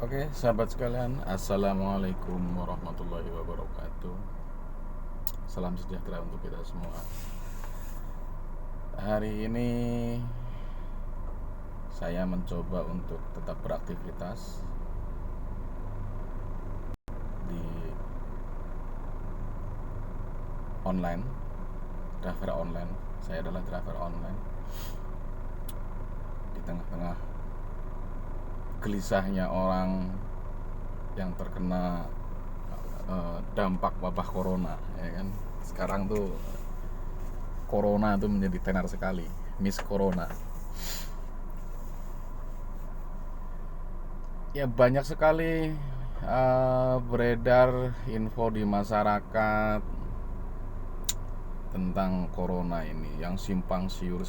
Oke, sahabat sekalian, Assalamualaikum warahmatullahi wabarakatuh. Salam sejahtera untuk kita semua. Hari ini saya mencoba untuk tetap beraktivitas di online, driver online. Saya adalah driver online. Di tengah-tengah gelisahnya orang yang terkena dampak wabah corona, ya kan. Sekarang tuh corona tuh menjadi tenar sekali, Miss Corona. Ya banyak sekali beredar info di masyarakat tentang corona ini yang simpang siur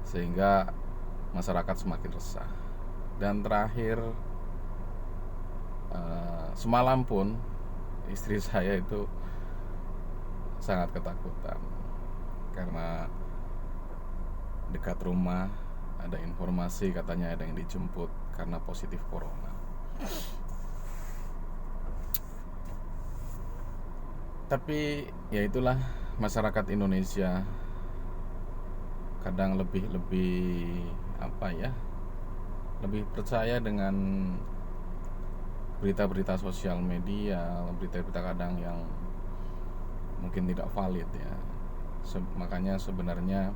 sehingga masyarakat semakin resah. Dan terakhir semalam pun istri saya itu sangat ketakutan karena dekat rumah ada informasi katanya ada yang dijemput karena positif corona. Tapi ya itulah masyarakat Indonesia, kadang lebih apa ya, lebih percaya dengan berita-berita sosial media, berita-berita kadang yang mungkin tidak valid ya. Makanya sebenarnya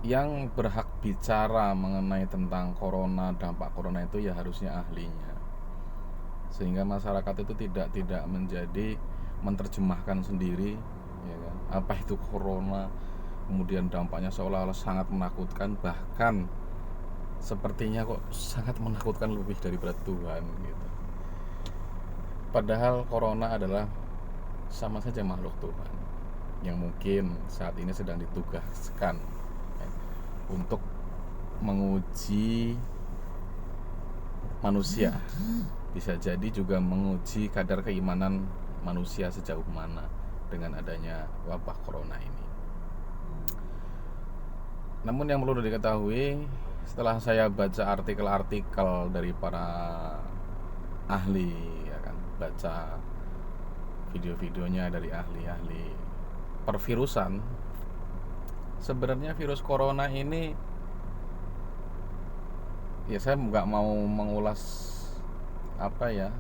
yang berhak bicara mengenai tentang corona, dampak corona itu ya harusnya ahlinya, sehingga masyarakat itu tidak menjadi menerjemahkan sendiri, ya kan, apa itu corona, kemudian dampaknya seolah-olah sangat menakutkan, bahkan sepertinya kok sangat menakutkan lebih daripada Tuhan gitu. Padahal corona adalah sama saja makhluk Tuhan yang mungkin saat ini sedang ditugaskan ya, untuk menguji manusia. Bisa jadi juga menguji kadar keimanan manusia sejauh mana dengan adanya wabah corona ini. Namun yang perlu diketahui, setelah saya baca artikel-artikel dari para ahli, ya kan, baca video-videonya dari ahli-ahli pervirusan, sebenarnya virus corona ini, ya saya nggak mau mengulas apa ya,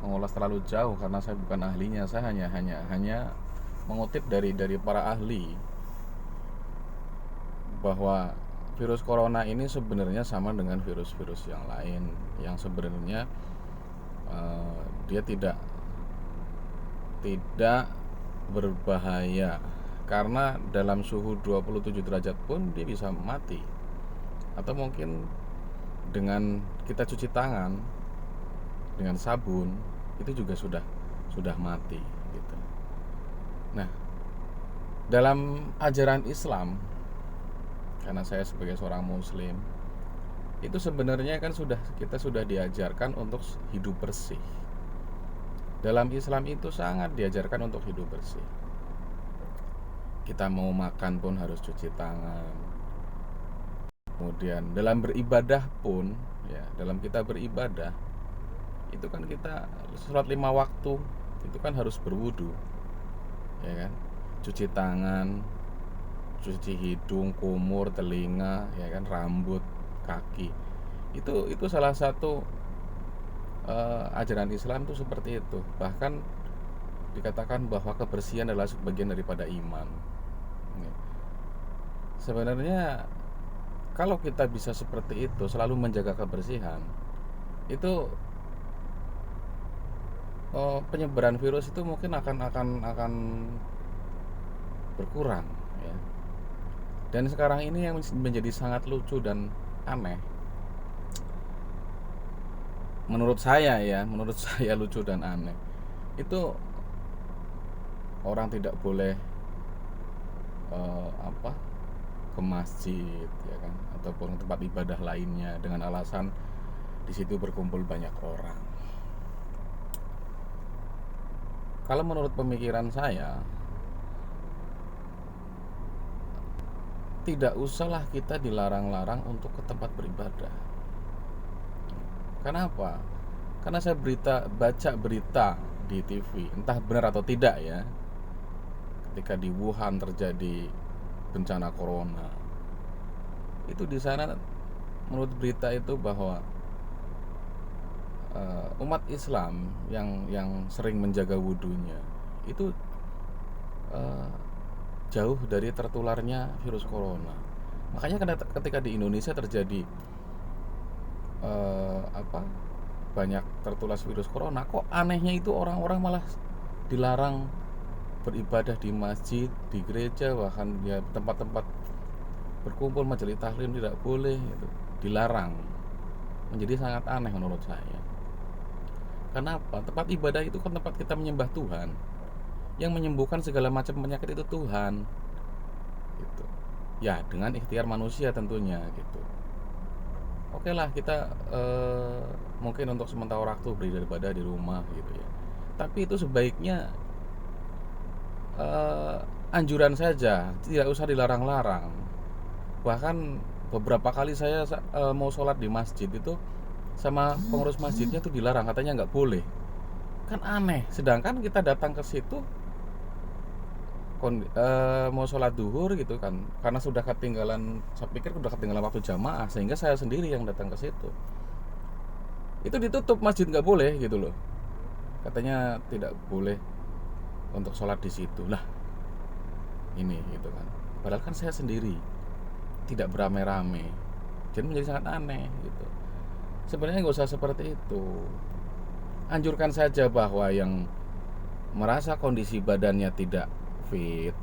mengulas terlalu jauh karena saya bukan ahlinya. Saya hanya mengutip dari para ahli bahwa virus corona ini sebenarnya sama dengan virus-virus yang lain, yang sebenarnya dia tidak berbahaya karena dalam suhu 27 derajat pun dia bisa mati, atau mungkin dengan kita cuci tangan dengan sabun itu juga sudah mati gitu. Nah, dalam ajaran Islam, karena saya sebagai seorang muslim, itu sebenarnya kan kita sudah diajarkan untuk hidup bersih. Dalam Islam itu sangat diajarkan untuk hidup bersih. Kita mau makan pun harus cuci tangan. Kemudian dalam beribadah pun, ya, dalam kita beribadah itu kan kita sholat 5 waktu itu kan harus berwudu, ya kan, cuci tangan, cuci hidung, kumur, telinga, ya kan, rambut, kaki. Itu salah satu ajaran Islam tuh seperti itu. Bahkan dikatakan bahwa kebersihan adalah sebagian daripada iman. Sebenarnya kalau kita bisa seperti itu, selalu menjaga kebersihan, itu penyebaran virus itu mungkin akan berkurang ya. Dan sekarang ini yang menjadi sangat lucu dan aneh, menurut saya ya, menurut saya lucu dan aneh, itu orang tidak boleh apa, ke masjid, ya kan, ataupun tempat ibadah lainnya dengan alasan di situ berkumpul banyak orang. Kalau menurut pemikiran saya, tidak usahlah kita dilarang-larang untuk ke tempat beribadah. Kenapa? Karena saya baca berita di TV, entah benar atau tidak ya, ketika di Wuhan terjadi bencana corona, itu di sana menurut berita itu bahwa umat Islam yang sering menjaga wudhunya itu eh, jauh dari tertularnya virus corona. Makanya ketika di Indonesia terjadi apa, banyak tertular virus corona, kok anehnya itu orang-orang malah dilarang beribadah di masjid, di gereja, bahkan ya tempat-tempat berkumpul majelis taklim tidak boleh, itu dilarang. Menjadi sangat aneh menurut saya. Kenapa? Tempat ibadah itu kan tempat kita menyembah Tuhan. Yang menyembuhkan segala macam penyakit itu Tuhan. Gitu. Ya, dengan ikhtiar manusia tentunya gitu. Oke lah, kita mungkin untuk sementara waktu beribadah di rumah gitu ya. Tapi itu sebaiknya anjuran saja, tidak usah dilarang-larang. Bahkan beberapa kali saya mau sholat di masjid itu sama pengurus masjidnya tuh dilarang, katanya nggak boleh. Kan aneh, sedangkan kita datang ke situ mau sholat duhur gitu kan, karena sudah ketinggalan, saya pikir sudah ketinggalan waktu jamaah, sehingga saya sendiri yang datang ke situ. Itu ditutup masjid, nggak boleh gitu loh, katanya tidak boleh untuk sholat di situ. Lah ini gitu kan, padahal kan saya sendiri tidak beramai-ramai, jadi menjadi sangat aneh gitu. Sebenarnya nggak usah seperti itu. Anjurkan saja bahwa yang merasa kondisi badannya tidak fit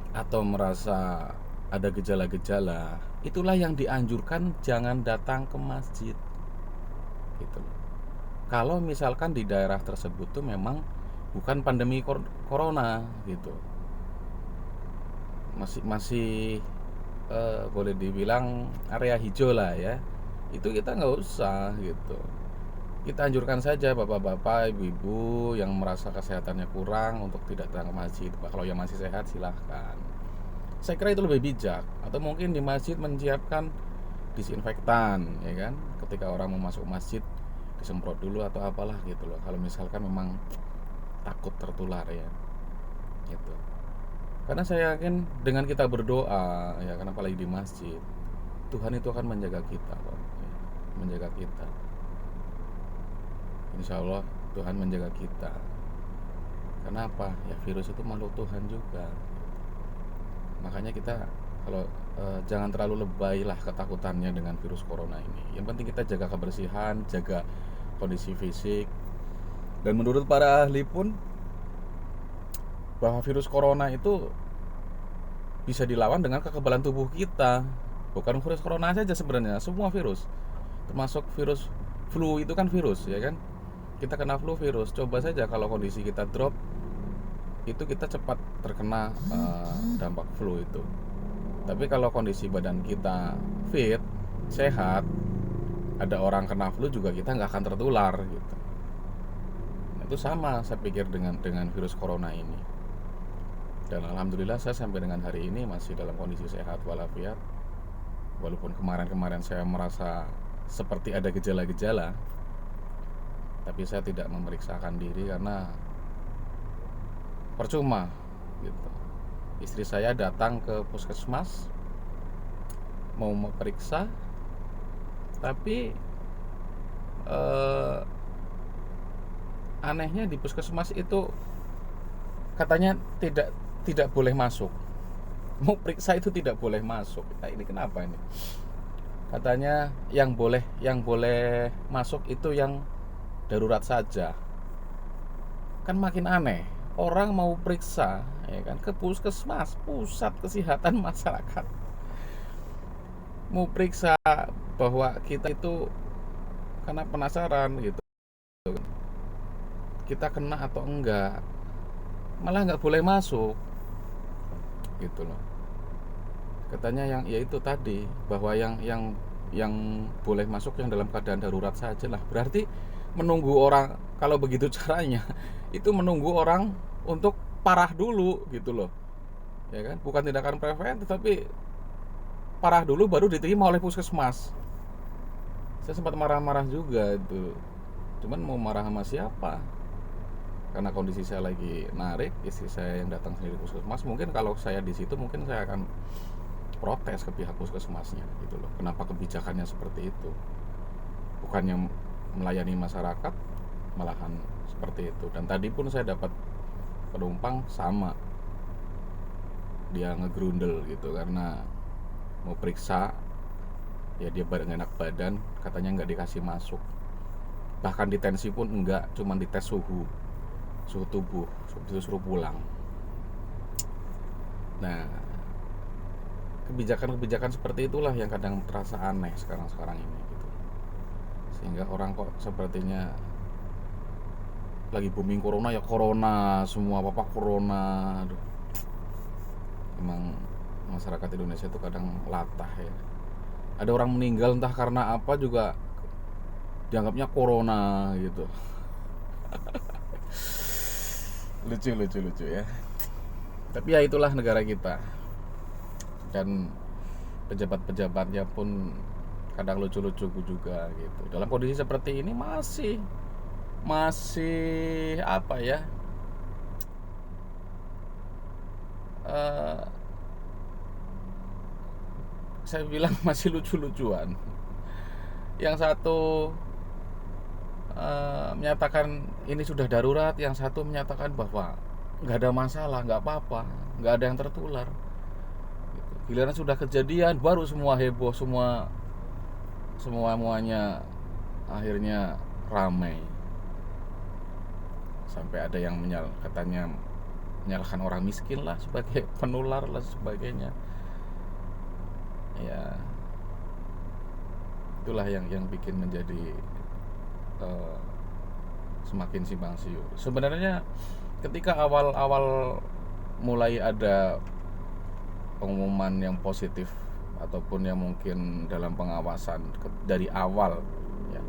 atau merasa ada gejala-gejala, itulah yang dianjurkan jangan datang ke masjid gitu. Kalau misalkan di daerah tersebut tuh memang bukan pandemi corona gitu, masih boleh dibilang area hijau lah ya, itu kita nggak usah gitu. Kita anjurkan saja bapak-bapak, ibu-ibu yang merasa kesehatannya kurang untuk tidak datang ke masjid. Kalau yang masih sehat silahkan. Saya kira itu lebih bijak. Atau mungkin di masjid menyiapkan disinfektan, ya kan? Ketika orang mau masuk masjid disemprot dulu atau apalah gitu loh. Kalau misalkan memang takut tertular ya, gitu. Karena saya yakin dengan kita berdoa, ya kan, apalagi di masjid, Tuhan itu akan menjaga kita kok, ya, menjaga kita. Insya Allah Tuhan menjaga kita. Kenapa? Ya virus itu makhluk Tuhan juga. Makanya kita kalau jangan terlalu lebay lah ketakutannya dengan virus corona ini. Yang penting kita jaga kebersihan, jaga kondisi fisik. Dan menurut para ahli pun bahwa virus corona itu bisa dilawan dengan kekebalan tubuh kita. Bukan virus corona saja sebenarnya, semua virus. Termasuk virus flu itu kan virus, ya kan? Kita kena flu virus, coba saja kalau kondisi kita drop, itu kita cepat terkena dampak flu itu. Tapi kalau kondisi badan kita fit, sehat, ada orang kena flu juga kita nggak akan tertular gitu. Itu sama saya pikir dengan virus corona ini. Dan alhamdulillah saya sampai dengan hari ini masih dalam kondisi sehat walafiat. Walaupun kemarin-kemarin saya merasa seperti ada gejala-gejala, tapi saya tidak memeriksakan diri karena percuma gitu. Istri saya datang ke puskesmas mau memeriksa, tapi anehnya di puskesmas itu katanya tidak boleh masuk. Mau periksa itu tidak boleh masuk. Nah, ini kenapa ini? Katanya yang boleh masuk itu yang darurat saja. Kan makin aneh. Orang mau periksa, ya kan, ke puskesmas, pusat kesehatan masyarakat, mau periksa bahwa kita itu karena penasaran gitu, kita kena atau enggak, malah nggak boleh masuk gitu loh. Katanya yang yaitu tadi bahwa yang boleh masuk yang dalam keadaan darurat saja lah. Berarti menunggu orang, kalau begitu caranya itu menunggu orang untuk parah dulu gitu loh, ya kan? Bukan tindakan preventif tapi parah dulu baru diterima oleh puskesmas. Saya sempat marah-marah juga itu, cuman mau marah sama siapa, karena kondisi saya lagi narik, istri saya yang datang sendiri puskesmas. Mungkin kalau saya di situ mungkin saya akan protes ke pihak puskesmasnya gitu loh, kenapa kebijakannya seperti itu, bukannya melayani masyarakat malahan seperti itu. Dan tadi pun saya dapat penumpang sama, dia ngegrundel gitu karena mau periksa, ya dia bareng enak badan, katanya nggak dikasih masuk, bahkan di tensi pun enggak, cuman dites suhu tubuh, disuruh pulang. Nah, kebijakan-kebijakan seperti itulah yang kadang terasa aneh sekarang ini gitu. Sehingga orang kok sepertinya lagi booming corona, ya corona semua, apa corona. Aduh, emang masyarakat Indonesia itu kadang latah ya. Ada orang meninggal entah karena apa juga dianggapnya corona gitu. Lucu ya. Tapi ya itulah negara kita, dan pejabat-pejabatnya pun kadang lucu-lucu juga gitu. Dalam kondisi seperti ini masih apa ya, saya bilang masih lucu-lucuan. Yang satu menyatakan ini sudah darurat, yang satu menyatakan bahwa nggak ada masalah, nggak apa-apa, nggak ada yang tertular gitu. Giliran sudah kejadian baru semua heboh, semuanya akhirnya ramai, sampai ada yang katanya menyalahkan orang miskin lah sebagai penular lah sebagainya. Ya itulah yang bikin menjadi semakin simpang siur. Sebenarnya ketika awal-awal mulai ada pengumuman yang positif ataupun yang mungkin dalam pengawasan dari awal ya,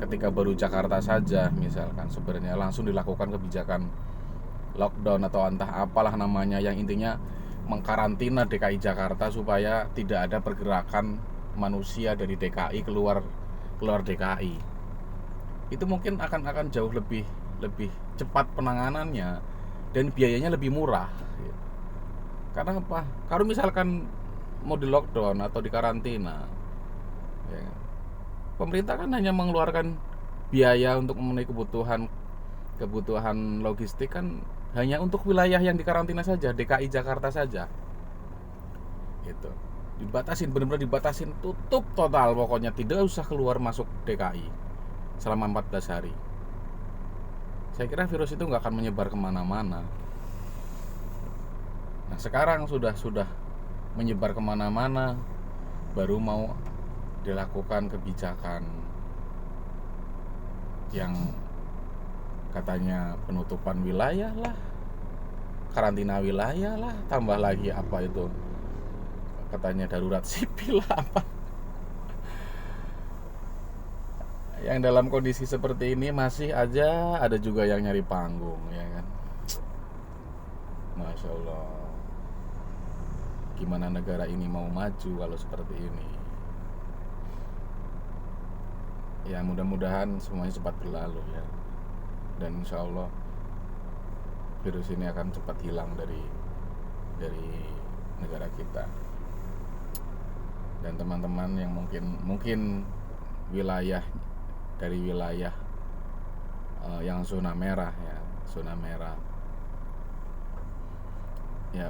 ketika baru Jakarta saja misalkan, sebenarnya langsung dilakukan kebijakan lockdown atau entah apalah namanya, yang intinya mengkarantina DKI Jakarta supaya tidak ada pergerakan manusia dari DKI keluar DKI. Itu mungkin akan jauh lebih cepat penanganannya dan biayanya lebih murah. Karena apa? Kalau misalkan mau di lockdown atau di karantina, ya, pemerintah kan hanya mengeluarkan biaya untuk memenuhi kebutuhan logistik kan hanya untuk wilayah yang dikarantina saja, DKI Jakarta saja. Gitu. Dibatasin, benar-benar dibatasin, tutup total pokoknya, tidak usah keluar masuk DKI selama 14 hari. Saya kira virus itu nggak akan menyebar kemana-mana. Nah sekarang sudah menyebar kemana-mana, baru mau dilakukan kebijakan yang katanya penutupan wilayah lah, karantina wilayah lah, tambah lagi apa itu katanya darurat sipil lah apa. Yang dalam kondisi seperti ini masih aja ada juga yang nyari panggung, ya kan. Masya Allah, gimana negara ini mau maju kalau seperti ini? Ya mudah-mudahan semuanya cepat berlalu ya, dan insya Allah virus ini akan cepat hilang dari negara kita. Dan teman-teman yang mungkin wilayah yang zona merah ya,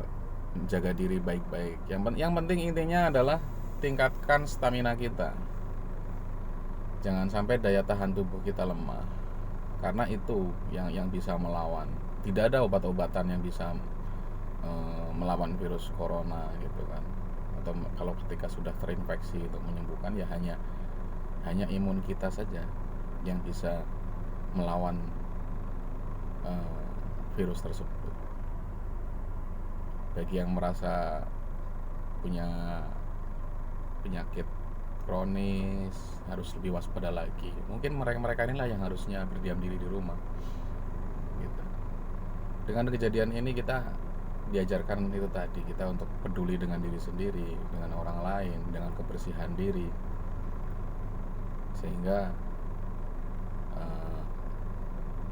jaga diri baik-baik. Yang penting intinya adalah tingkatkan stamina kita, jangan sampai daya tahan tubuh kita lemah, karena itu yang bisa melawan. Tidak ada obat-obatan yang bisa melawan virus corona gitu kan. Atau kalau ketika sudah terinfeksi untuk menyembuhkan, ya hanya imun kita saja yang bisa melawan virus tersebut. Bagi yang merasa punya penyakit kronis harus lebih waspada lagi. Mungkin mereka inilah yang harusnya berdiam diri di rumah gitu. Dengan kejadian ini kita diajarkan itu tadi, kita untuk peduli dengan diri sendiri, dengan orang lain, dengan kebersihan diri, sehingga uh,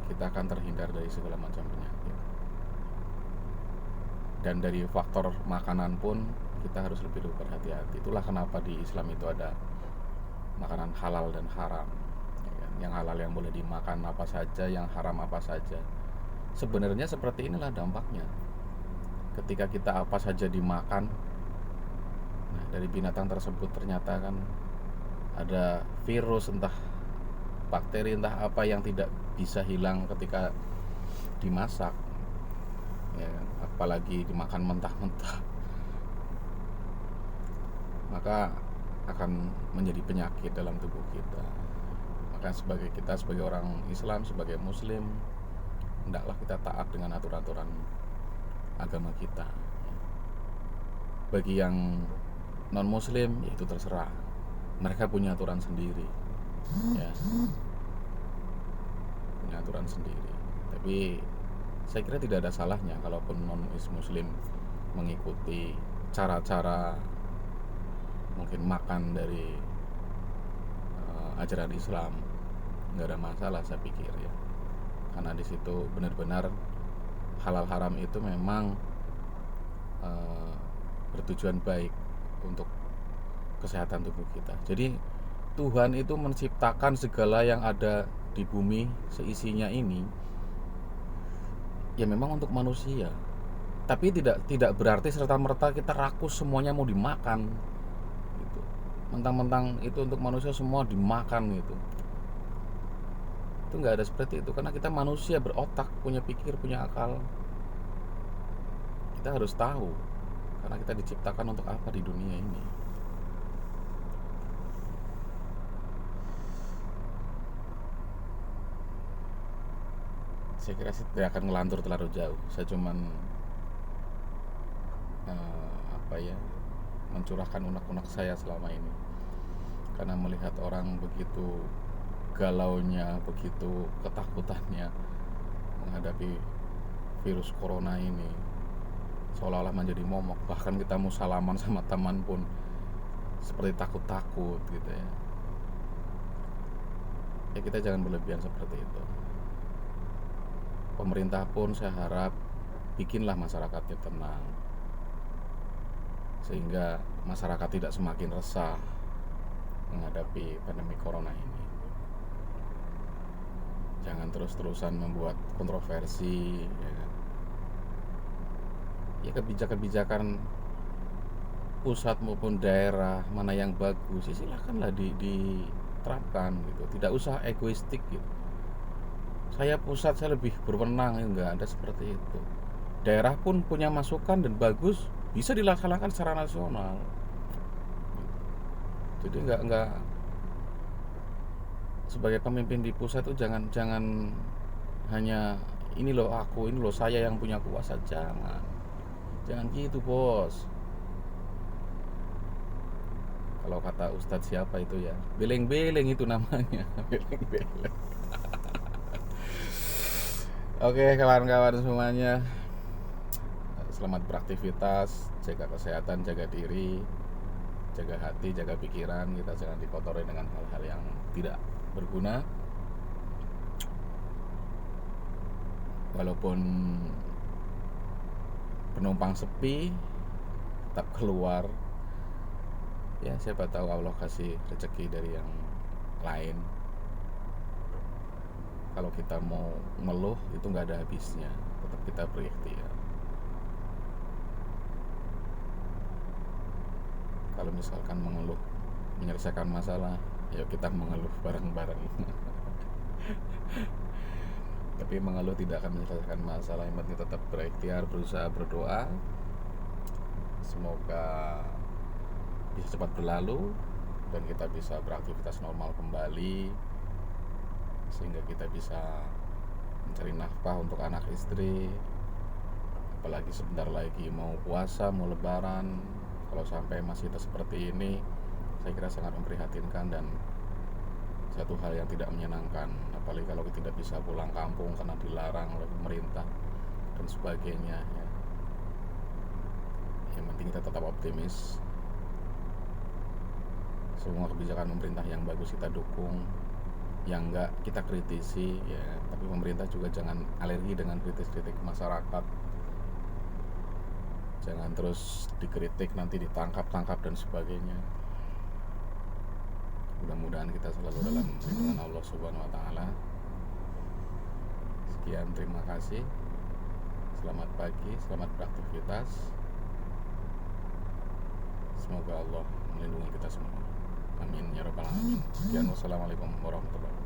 kita akan terhindar dari segala macam penyakit. Dan dari faktor makanan pun kita harus lebih berhati-hati. Itulah kenapa di Islam itu ada makanan halal dan haram, ya kan? Yang halal yang boleh dimakan apa saja, yang haram apa saja. Sebenarnya seperti inilah dampaknya. Ketika kita apa saja dimakan, nah dari binatang tersebut ternyata kan ada virus, entah bakteri, entah apa yang tidak bisa hilang ketika dimasak, ya kan? Apalagi dimakan mentah-mentah, maka akan menjadi penyakit dalam tubuh kita. Maka sebagai orang Islam, sebagai Muslim, hendaklah kita taat dengan aturan-aturan agama kita. Bagi yang non Muslim, ya itu terserah, mereka punya aturan sendiri, ya, punya aturan sendiri. Tapi saya kira tidak ada salahnya kalaupun non Muslim mengikuti cara-cara mungkin makan dari ajaran Islam. Nggak ada masalah, saya pikir, ya, karena di situ benar-benar halal haram itu memang bertujuan baik untuk kesehatan tubuh kita. Jadi Tuhan itu menciptakan segala yang ada di bumi seisinya ini, ya memang untuk manusia. Tapi tidak berarti serta-merta kita rakus semuanya mau dimakan gitu. Mentang-mentang itu untuk manusia semua dimakan gitu. Itu nggak ada seperti itu, karena kita manusia berotak, punya pikir, punya akal. Kita harus tahu karena kita diciptakan untuk apa di dunia ini. Saya kira sih tidak akan ngelantur terlalu jauh. Saya cuman mencurahkan unek-unek saya selama ini, karena melihat orang begitu galaunya, begitu ketakutannya menghadapi virus corona ini, seolah-olah menjadi momok. Bahkan kita mau salaman sama teman pun seperti takut-takut gitu ya. Ya kita jangan berlebihan seperti itu. Pemerintah pun saya harap bikinlah masyarakatnya tenang, sehingga masyarakat tidak semakin resah menghadapi pandemi corona ini. Jangan terus-terusan membuat kontroversi, ya kan? Ya kebijakan-kebijakan pusat maupun daerah mana yang bagus, ya silakanlah diterapkan gitu. Tidak usah egoistik gitu. Saya pusat, saya lebih berwenang, ya enggak ada seperti itu. Daerah pun punya masukan dan bagus, bisa dilaksanakan secara nasional. Jadi enggak sebagai pemimpin di pusat itu jangan hanya ini loh aku, ini loh saya yang punya kuasa. Jangan gitu, bos. Kalau kata Ustadz siapa itu ya, beleng-beleng itu namanya. Beleng-beleng. Oke, kawan-kawan semuanya, selamat beraktivitas, jaga kesehatan, jaga diri, jaga hati, jaga pikiran. Kita jangan dikotori dengan hal-hal yang tidak berguna. Walaupun penumpang sepi, tetap keluar. Ya siapa tahu Allah kasih rezeki dari yang lain. Kalau kita mau ngeluh itu nggak ada habisnya. Tetap kita berikhtiar. Kalau misalkan mengeluh menyelesaikan masalah, ya kita mengeluh bareng-bareng. Tapi mengeluh tidak akan menyelesaikan masalah. Yang penting tetap berikhtiar, berusaha, berdoa. Semoga bisa cepat berlalu dan kita bisa beraktivitas normal kembali, sehingga kita bisa mencari nafkah untuk anak istri. Apalagi sebentar lagi mau puasa, mau lebaran. Kalau sampai masih seperti ini, saya kira sangat memprihatinkan dan satu hal yang tidak menyenangkan. Apalagi kalau kita tidak bisa pulang kampung karena dilarang oleh pemerintah dan sebagainya, ya. penting kita tetap optimis. Semua kebijakan pemerintah yang bagus kita dukung, yang enggak kita kritisi ya. Tapi pemerintah juga jangan alergi dengan kritik-kritik masyarakat. Jangan terus dikritik nanti ditangkap dan sebagainya. Mudah-mudahan kita selalu dalam lindungan Allah Subhanahu wa taala. Sekian, terima kasih. Selamat pagi, selamat beraktivitas. Semoga Allah melindungi kita semua. Amin ya rabbal alamin. Sekian, wassalamualaikum warahmatullahi wabarakatuh.